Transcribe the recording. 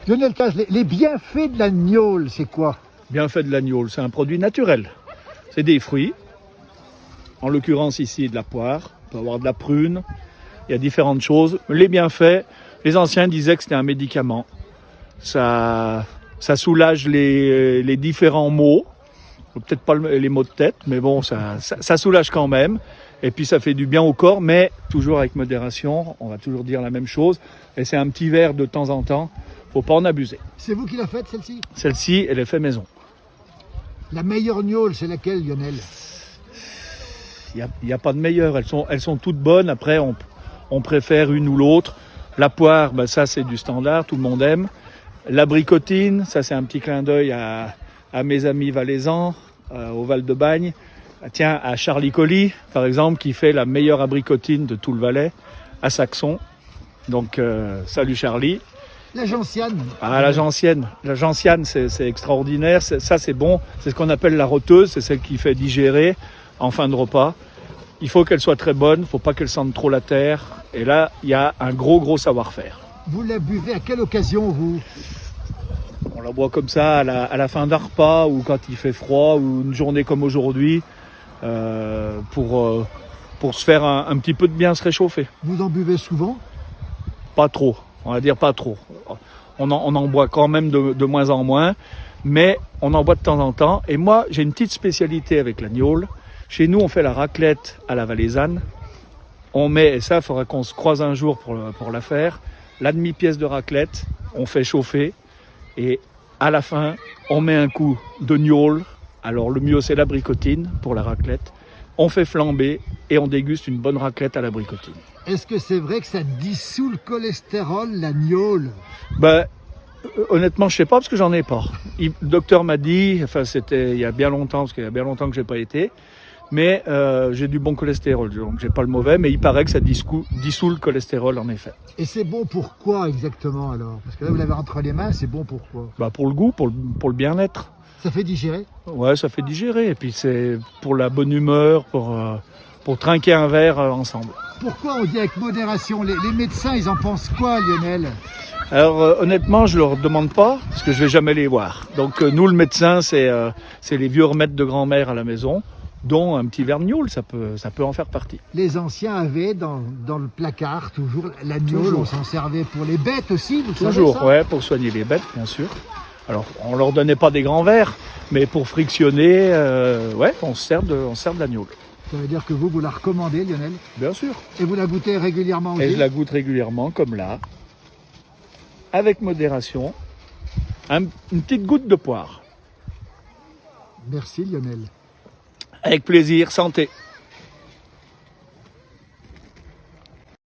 Lionel Cazes, les bienfaits de la gnôle, c'est quoi? Bienfait de l'agneau, c'est un produit naturel. C'est des fruits, en l'occurrence ici de la poire, on peut avoir de la prune, il y a différentes choses. Les bienfaits, les anciens disaient que c'était un médicament. Ça soulage les différents maux, peut-être pas les maux de tête, mais bon, ça soulage quand même. Et puis ça fait du bien au corps, mais toujours avec modération, on va toujours dire la même chose. Et c'est un petit verre de temps en temps, faut pas en abuser. C'est vous qui la faites, celle-ci? Celle-ci, elle est faite maison. La meilleure gnôle, c'est laquelle, Lionel? Il y a pas de meilleure, elles sont toutes bonnes. Après, on préfère une ou l'autre. La poire, ben ça c'est du standard, tout le monde aime. L'abricotine, ça c'est un petit clin d'œil à mes amis valaisans, au Val de Bagne. Tiens, à Charlie Colly, par exemple, qui fait la meilleure abricotine de tout le Valais, à Saxon. Donc, salut Charlie. La gentiane. Ah, la gentiane, c'est extraordinaire. Ça, c'est bon. C'est ce qu'on appelle la rôteuse. C'est celle qui fait digérer en fin de repas. Il faut qu'elle soit très bonne. Il ne faut pas qu'elle sente trop la terre. Et là, il y a un gros savoir-faire. Vous la buvez à quelle occasion, vous? On la boit comme ça à la fin d'un repas ou quand il fait froid ou une journée comme aujourd'hui pour se faire un petit peu de bien, se réchauffer. Vous en buvez souvent? Pas trop, on va dire pas trop. On en boit quand même de moins en moins, mais on en boit de temps en temps. Et moi, j'ai une petite spécialité avec la gnôle. Chez nous, on fait la raclette à la valaisanne. On met, et ça, il faudra qu'on se croise un jour pour la faire, la demi-pièce de raclette, on fait chauffer. Et à la fin, on met un coup de gnôle. Alors le mieux, c'est l'abricotine pour la raclette. On fait flamber et on déguste une bonne raclette à l'abricotine. Est-ce que c'est vrai que ça dissout le cholestérol, la gnôle? Ben, honnêtement, je sais pas parce que j'en ai pas. Le docteur m'a dit, enfin c'était il y a bien longtemps, parce qu'il y a bien longtemps que j'ai pas été, mais j'ai du bon cholestérol, donc j'ai pas le mauvais, mais il paraît que ça dissout le cholestérol en effet. Et c'est bon pour quoi exactement alors? Parce que là vous l'avez entre les mains, c'est bon pour quoi? Bah pour le goût, pour le bien-être. Ça fait digérer? Ouais, ça fait digérer, et puis c'est pour la bonne humeur, pour trinquer un verre ensemble. Pourquoi on dit avec modération? Les médecins, ils en pensent quoi, Lionel? Alors honnêtement, je leur demande pas, parce que je vais jamais les voir. Donc nous, le médecin, c'est les vieux remèdes de grand-mère à la maison, dont un petit verre de gnôle, ça peut en faire partie. Les anciens avaient dans le placard toujours la gnôle, on s'en servait pour les bêtes aussi, vous savez ça? Toujours, ouais, pour soigner les bêtes, bien sûr. Alors, on leur donnait pas des grands verres, mais pour frictionner, ouais, on se sert de la gnôle. Ça veut dire que vous la recommandez, Lionel? Bien sûr. Et vous la goûtez régulièrement aussi? Et je la goûte régulièrement, comme là, avec modération, une petite goutte de poire. Merci, Lionel. Avec plaisir, santé.